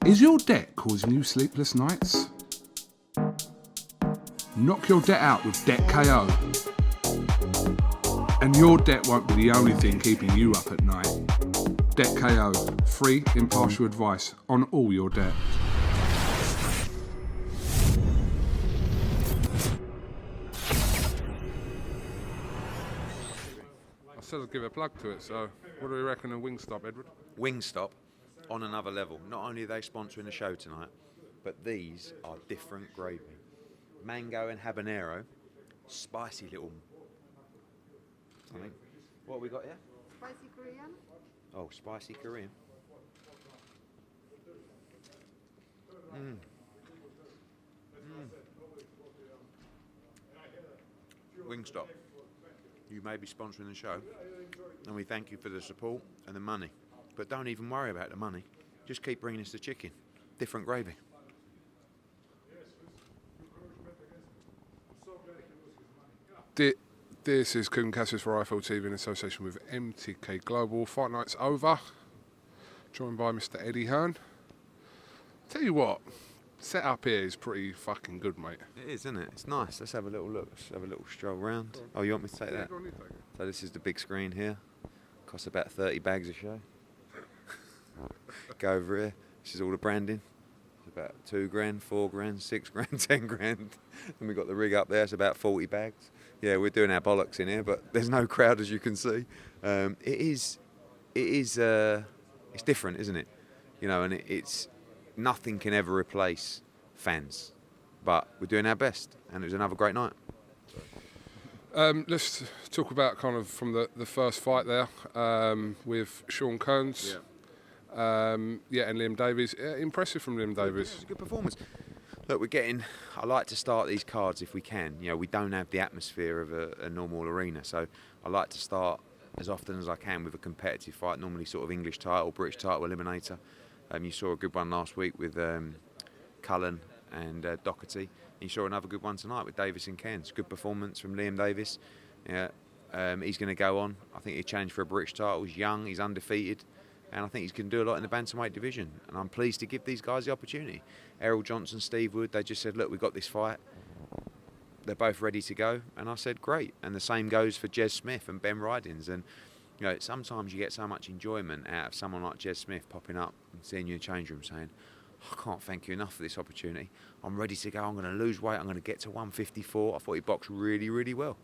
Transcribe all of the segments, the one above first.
Is your debt causing you sleepless nights? Knock your debt out with Debt KO. And your debt won't be the only thing keeping you up at night. Debt KO, free impartial advice on all your debt. I said I'd give a plug to it, so what do we reckon of Wingstop, Edward? Wingstop, on another level. Not only are they sponsoring the show tonight, but these are different gravy. Mango and habanero, spicy little something. What have we got here? Spicy Korean. Oh, spicy Korean. Wingstop, you may be sponsoring the show, and we thank you for the support and the money. But don't even worry about the money. Just keep bringing us the chicken. Different gravy. This is KUGAN CASSIUS for IFL TV in association with MTK Global. Fight night's over. Joined by Mr. Eddie Hearn. Tell you what, set up here is pretty fucking good, mate. It is, isn't it? It's nice. Let's have a little look. Let's have a little stroll round. Oh, you want me to take that? Go on, you take it. So this is the big screen here. Costs about 30 bags a show. Go over here. This is all the branding. It's about 2 grand, 4 grand, 6 grand, 10 grand. And we've got the rig up there. It's about 40 bags. Yeah, we're doing our bollocks in here, but there's no crowd, as you can see. It's different, isn't it? You know, and it's nothing can ever replace fans. But we're doing our best, and it was another great night. Let's talk about kind of from the first fight there with Sean Kearns. And Liam Davies. Impressive from Liam Davies. It was a good performance. Look, I like to start these cards if we can. You know, we don't have the atmosphere of a normal arena, so I like to start as often as I can with a competitive fight, normally sort of English title, British title eliminator. You saw a good one last week with Cullen and Doherty. You saw another good one tonight with Davis and Kearns. Good performance from Liam Davis. Yeah, he's going to go on. I think he'll challenge for a British title. He's young, he's undefeated. And I think he's going to do a lot in the bantamweight division. And I'm pleased to give these guys the opportunity. Errol Johnson, Steve Wood, they just said, look, we've got this fight. They're both ready to go. And I said, great. And the same goes for Jess Smith and Benn. And, you know, sometimes you get so much enjoyment out of someone like Jess Smith popping up and seeing you in the change room saying, I can't thank you enough for this opportunity. I'm ready to go. I'm going to lose weight. I'm going to get to 154. I thought he boxed really, really well.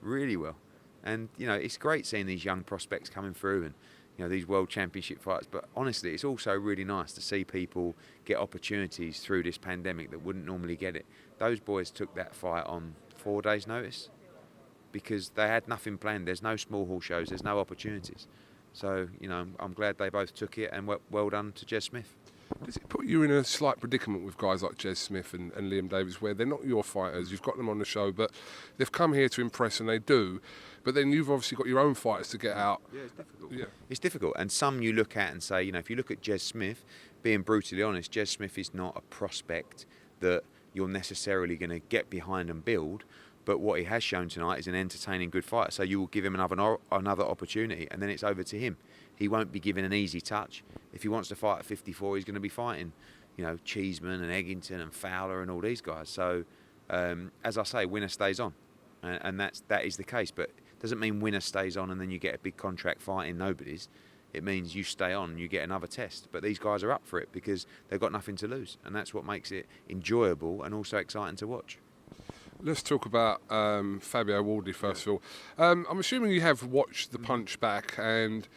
Really well. And, you know, it's great seeing these young prospects coming through and, you know, these world championship fights, but honestly, it's also really nice to see people get opportunities through this pandemic that wouldn't normally get it. Those boys took that fight on 4 days' notice because they had nothing planned. There's no small hall shows, there's no opportunities. So, you know, I'm glad they both took it, and well done to Jess Smith. Does it put you in a slight predicament with guys like Jess Smith and Liam Davies, where they're not your fighters, you've got them on the show, but they've come here to impress, and they do, but then you've obviously got your own fighters to get out. Yeah, it's difficult. Yeah. It's difficult, and some you look at and say, you know, if you look at Jess Smith, being brutally honest, Jess Smith is not a prospect that you're necessarily going to get behind and build, but what he has shown tonight is an entertaining, good fighter, so you will give him another opportunity, and then it's over to him. He won't be given an easy touch. If he wants to fight at 54, he's going to be fighting, you know, Cheeseman and Eggington and Fowler and all these guys. So, as I say, winner stays on, and that is the case. But it doesn't mean winner stays on and then you get a big contract fighting nobodies. It means you stay on and you get another test. But these guys are up for it because they've got nothing to lose, and that's what makes it enjoyable and also exciting to watch. Let's talk about Fabio Wardley first of all. I'm assuming you have watched the punch back, and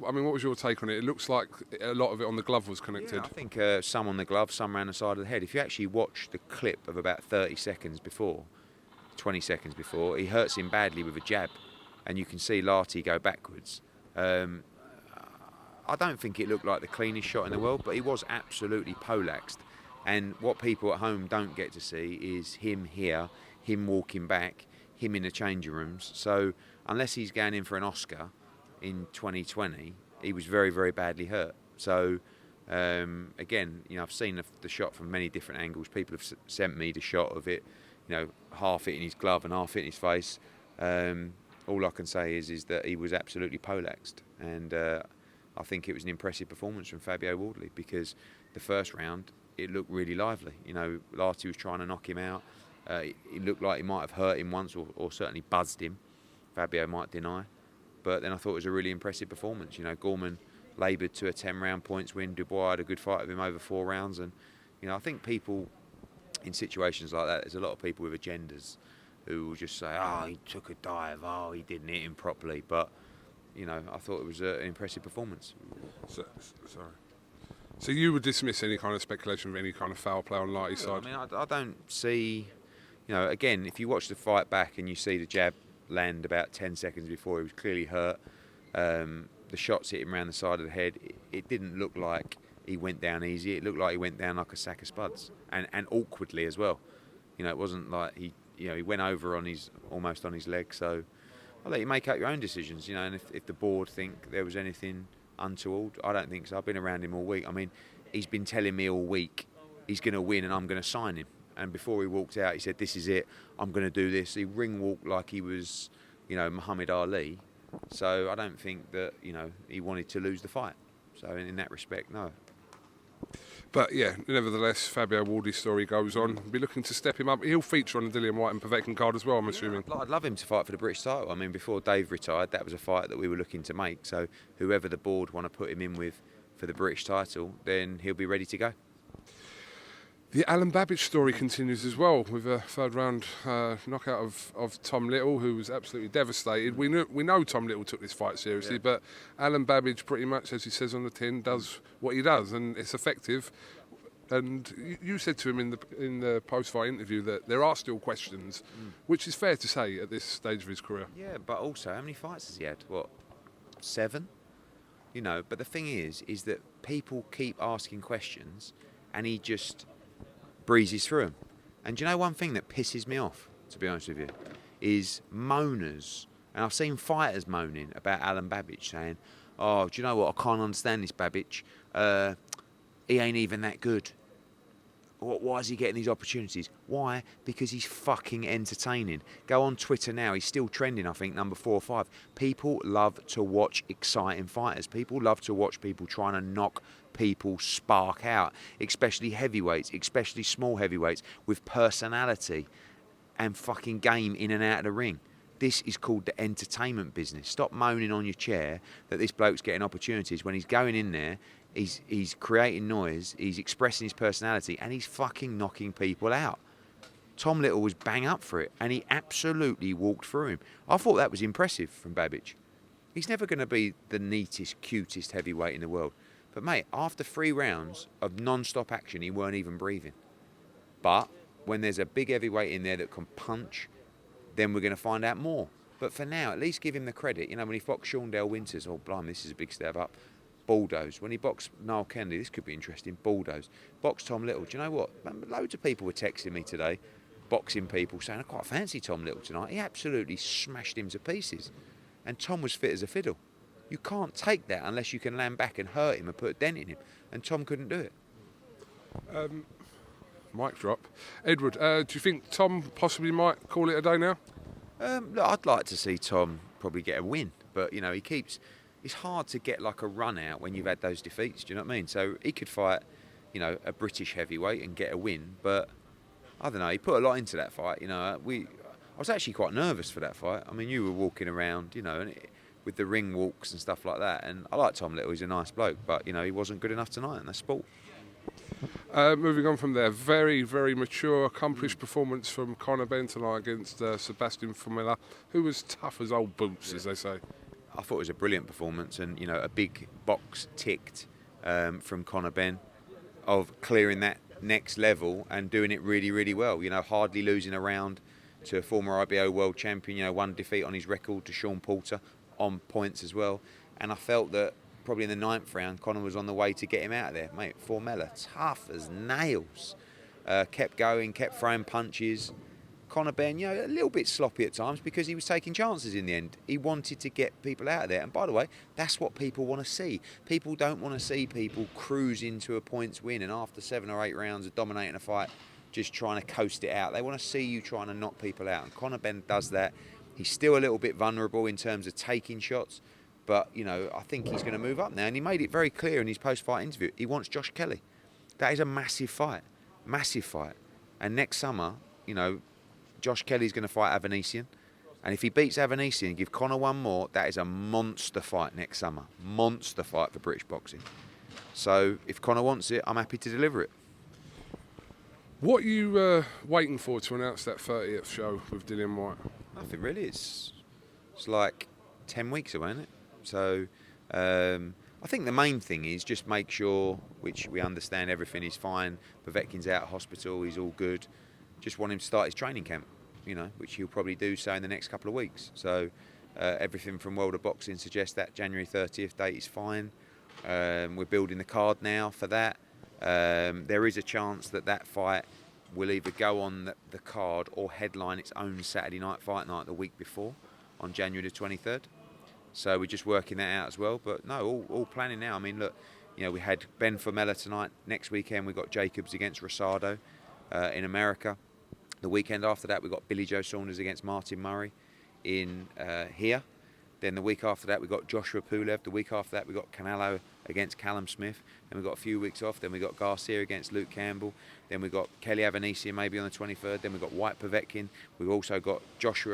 I mean, what was your take on it? It looks like a lot of it on the glove was connected. Yeah, I think some on the glove, some around the side of the head. If you actually watch the clip of about 30 seconds before, 20 seconds before, he hurts him badly with a jab, and you can see Larty go backwards. I don't think it looked like the cleanest shot in the world, but he was absolutely polaxed. And what people at home don't get to see is him here, him walking back, him in the changing rooms. So unless he's going in for an Oscar in 2020, he was very, very badly hurt. So again, you know, I've seen the shot from many different angles. People have sent me the shot of it, you know, half hitting his glove and half hitting his face. All I can say is that he was absolutely polaxed, and I think it was an impressive performance from Fabio Wardley, because the first round it looked really lively. You know, Larty was trying to knock him out. It looked like he might have hurt him once, or certainly buzzed him. Fabio might deny, but then I thought it was a really impressive performance. You know, Gorman laboured to a 10-round points win. Dubois had a good fight with him over 4 rounds, and you know, I think people in situations like that, there's a lot of people with agendas who will just say, "Oh, he took a dive. Oh, he didn't hit him properly." But you know, I thought it was an impressive performance. So you would dismiss any kind of speculation of any kind of foul play on Larty's side? I mean, I don't see. You know, again, if you watch the fight back and you see the jab land about 10 seconds before he was clearly hurt, the shots hit him around the side of the head, it didn't look like he went down easy. It looked like he went down like a sack of spuds, and awkwardly as well. You know, it wasn't like he went over on almost on his leg. So I'll let you make out your own decisions. You know, and if the board think there was anything untoward, I don't think so. I've been around him all week. I mean, he's been telling me all week he's going to win and I'm going to sign him. And before he walked out, he said, "This is it. I'm going to do this." He ring walked like he was, you know, Muhammad Ali. So I don't think that, you know, he wanted to lose the fight. So in that respect, no. But yeah, nevertheless, Fabio Wardley's story goes on. We'll be looking to step him up. He'll feature on the Dillian White and Povetkin card as well, I'm assuming. I'd love him to fight for the British title. I mean, before Dave retired, that was a fight that we were looking to make. So whoever the board want to put him in with for the British title, then he'll be ready to go. The Alan Babic story continues as well, with a 3rd round knockout of Tom Little, who was absolutely devastated. We know Tom Little took this fight seriously, but Alan Babic pretty much, as he says on the tin, does what he does, and it's effective. And you said to him in the post-fight interview that there are still questions, which is fair to say at this stage of his career. Yeah, but also, how many fights has he had? What, 7? You know, but the thing is that people keep asking questions, and he just breezes through them. And do you know one thing that pisses me off, to be honest with you, is moaners. And I've seen fighters moaning about Alan Babic, saying, "Oh, do you know what? I can't understand this Babic. He ain't even that good. Why is he getting these opportunities?" Why? Because he's fucking entertaining. Go on Twitter now. He's still trending, I think, number 4 or 5. People love to watch exciting fighters. People love to watch people trying to knock people spark out, especially heavyweights, especially small heavyweights, with personality and fucking game in and out of the ring. This is called the entertainment business. Stop moaning on your chair that this bloke's getting opportunities when he's going in there. He's creating noise, he's expressing his personality, and he's fucking knocking people out. Tom Little was bang up for it, and he absolutely walked through him. I thought that was impressive from Babic. He's never going to be the neatest, cutest heavyweight in the world. But mate, after 3 rounds of non-stop action, he weren't even breathing. But when there's a big heavyweight in there that can punch, then we're going to find out more. But for now, at least give him the credit. You know, when he boxed Sean Dale Winters, oh, blimey, this is a big step up. Bulldoze. When he boxed Niall Kennedy, this could be interesting. Bulldoze. Boxed Tom Little. Do you know what? Loads of people were texting me today, boxing people, saying, "I quite fancy Tom Little tonight." He absolutely smashed him to pieces. And Tom was fit as a fiddle. You can't take that unless you can land back and hurt him and put a dent in him. And Tom couldn't do it. Mic drop. Edward, do you think Tom possibly might call it a day now? Look, I'd like to see Tom probably get a win. But, you know, it's hard to get like a run out when you've had those defeats. Do you know what I mean? So he could fight, you know, a British heavyweight and get a win. But, I don't know, he put a lot into that fight. You know, I was actually quite nervous for that fight. I mean, you were walking around, you know, and with the ring walks and stuff like that. And I like Tom Little, he's a nice bloke, but, you know, he wasn't good enough tonight, and that's sport. Moving on from there, very, very mature, accomplished performance from Conor Benn tonight against Sebastian Formella, who was tough as old boots, as they say. I thought it was a brilliant performance, and, you know, a big box ticked from Conor Benn of clearing that next level and doing it really, really well. You know, hardly losing a round to a former IBO world champion, you know, 1 defeat on his record to Sean Porter, on points as well. And I felt that probably in the 9th round, Conor was on the way to get him out of there. Mate, Formella, tough as nails. Kept going, kept throwing punches. Conor Benn, you know, a little bit sloppy at times because he was taking chances in the end. He wanted to get people out of there. And by the way, that's what people want to see. People don't want to see people cruise into a points win and after 7 or 8 rounds of dominating a fight, just trying to coast it out. They want to see you trying to knock people out. And Conor Benn does that. He's still a little bit vulnerable in terms of taking shots, But, you know, I think he's going to move up now. And he made it very clear in his post-fight interview. He wants Josh Kelly. That is a massive fight. Massive fight. And next summer, you know, Josh Kelly's going to fight Avanesian. And if he beats Avanesian and give Conor one more, that is a monster fight next summer. Monster fight for British boxing. So if Conor wants it, I'm happy to deliver it. What are you waiting for to announce that 30th show with Dillian Whyte? Nothing really. It's like 10 weeks away, isn't it? So I think the main thing is just make sure, which we understand everything is fine. Povetkin's out of hospital, he's all good. Just want him to start his training camp, you know, which he'll probably do so in the next couple of weeks. So everything from World of Boxing suggests that January 30th date is fine. We're building the card now for that. There is a chance that that fight will either go on the card or headline its own Saturday night fight night the week before on January the 23rd. So we're just working that out as well. But no, all planning now. I mean, look, you know, we had Benn Formella tonight. Next weekend we got Jacobs against Rosado in America. The weekend after that we got Billy Joe Saunders against Martin Murray in here. Then the week after that we got Joshua Pulev. The week after that we got Canelo against Callum Smith. Then we got a few weeks off. Then we got Garcia against Luke Campbell. Then we got Kelly Avanesian maybe on the 23rd. Then we got White Povetkin. We've also got Josh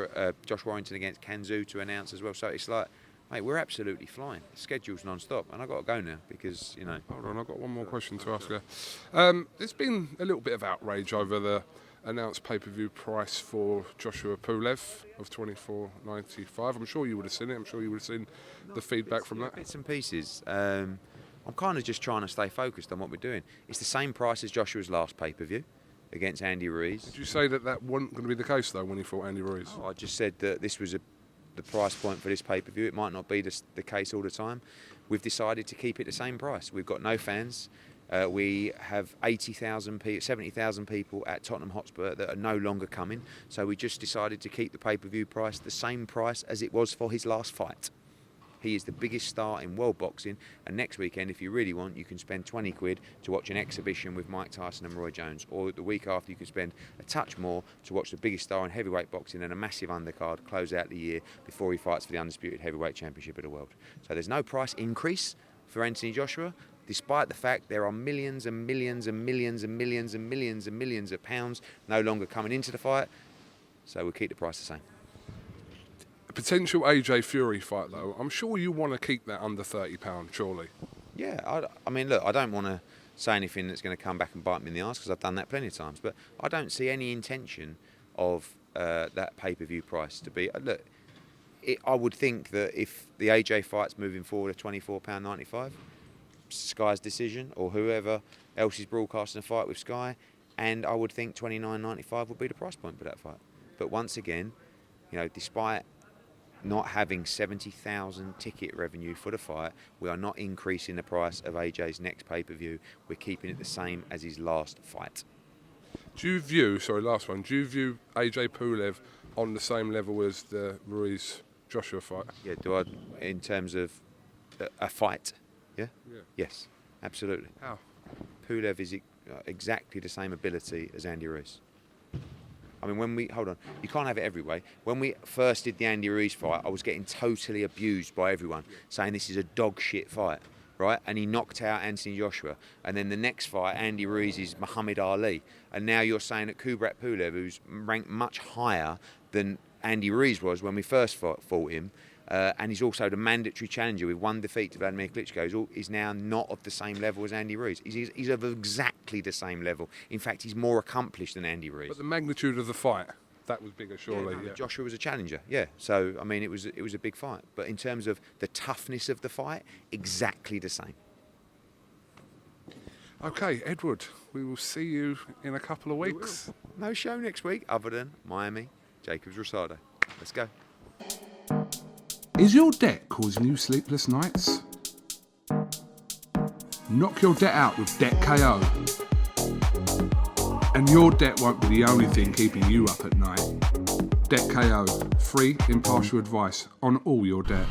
Warrington against Kanzu to announce as well. So it's like, mate, we're absolutely flying. The schedule's non-stop, and I've got to go now because, you know. Hold on, I've got one more question to ask you. There's been a little bit of outrage over the announced pay-per-view price for Joshua Pulev of $24.95. I'm sure you would have seen it. I'm sure you would have seen the feedback from that. Bits and pieces. I'm kind of just trying to stay focused on what we're doing. It's the same price as Joshua's last pay-per-view against Andy Ruiz. Did you say that wasn't going to be the case, though, when he fought Andy Ruiz? I just said that this was the price point for this pay-per-view. It might not be the case all the time. We've decided to keep it the same price. We've got no fans. We have 70,000 people at Tottenham Hotspur that are no longer coming. So we just decided to keep the pay-per-view price the same price as it was for his last fight. He is the biggest star in world boxing, and next weekend, if you really want, you can spend 20 quid to watch an exhibition with Mike Tyson and Roy Jones, or the week after you can spend a touch more to watch the biggest star in heavyweight boxing and a massive undercard close out the year before he fights for the undisputed heavyweight championship of the world. So there's no price increase for Anthony Joshua, despite the fact there are millions and millions and millions and millions and millions and millions of pounds no longer coming into the fight. So we'll keep the price the same. Potential AJ Fury fight, though, I'm sure you want to keep that under £30, surely. Yeah, I mean, look, I don't want to say anything that's going to come back and bite me in the arse because I've done that plenty of times, but I don't see any intention of that pay-per-view price to be... Look, I would think that if the AJ fight's moving forward at £24.95, Sky's decision, or whoever else is broadcasting a fight with Sky, and I would think £29.95 would be the price point for that fight. But once again, you know, despite not having 70,000 ticket revenue for the fight, we are not increasing the price of AJ's next pay-per-view. We're keeping it the same as his last fight. Do you view AJ Pulev on the same level as the Ruiz-Joshua fight? Yeah, do I, in terms of a fight? Yeah? Yes, absolutely. How? Pulev is exactly the same ability as Andy Ruiz. I mean, you can't have it every way. When we first did the Andy Ruiz fight, I was getting totally abused by everyone, saying this is a dog shit fight, right? And he knocked out Anthony Joshua. And then the next fight, Andy Ruiz is Muhammad Ali. And now you're saying that Kubrat Pulev, who's ranked much higher than Andy Ruiz was when we first fought him, and he's also the mandatory challenger with one defeat to Vladimir Klitschko, is now not of the same level as Andy Ruiz. He's of exactly the same level. In fact, he's more accomplished than Andy Ruiz. But the magnitude of the fight, that was bigger, surely. Yeah. Joshua was a challenger, yeah. So, I mean, it was a big fight. But in terms of the toughness of the fight, exactly the same. OK, Edward, we will see you in a couple of weeks. No show next week other than Miami, Jacobs Rosado. Let's go. Is your debt causing you sleepless nights? Knock your debt out with Debt KO. And your debt won't be the only thing keeping you up at night. Debt KO, free, impartial advice on all your debt.